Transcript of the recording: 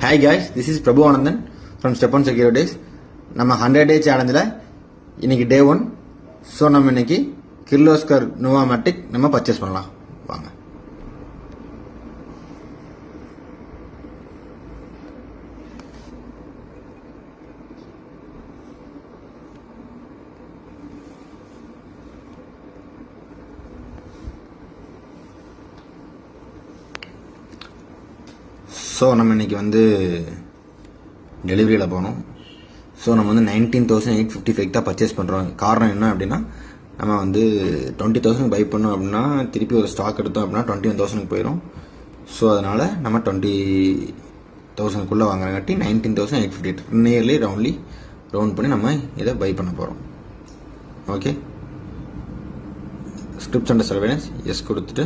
Hi guys, this is Prabhu Anandan from Step On Securities. நம்ம 100 Day சேலஞ்சில் இன்னைக்கு டே 1. So நம்ம இன்னைக்கு கிர்லோஸ்கர் நோவாமேட்டிக் நம்ம பர்ச்சேஸ் பண்ணலாம் வாங்க. ஸோ நம்ம இன்றைக்கி டெலிவரியில் போனோம். ஸோ நம்ம 19,855 தான் பர்ச்சேஸ் பண்ணுறோம். காரணம் என்ன அப்படின்னா, நம்ம 20,000 பை பண்ணோம் அப்படின்னா திருப்பி ஒரு ஸ்டாக் எடுத்தோம் அப்படின்னா 21,000 போயிடும். ஸோ அதனால் நம்ம 20,000 வாங்குறங்காட்டி 19,858 நியர்லி ரவுண்ட் பண்ணி நம்ம இதை பை பண்ண போகிறோம். ஓகே, ஸ்கிரிப்ட்ஸ் அண்ட் சர்வேலன்ஸ் எஸ் கொடுத்துட்டு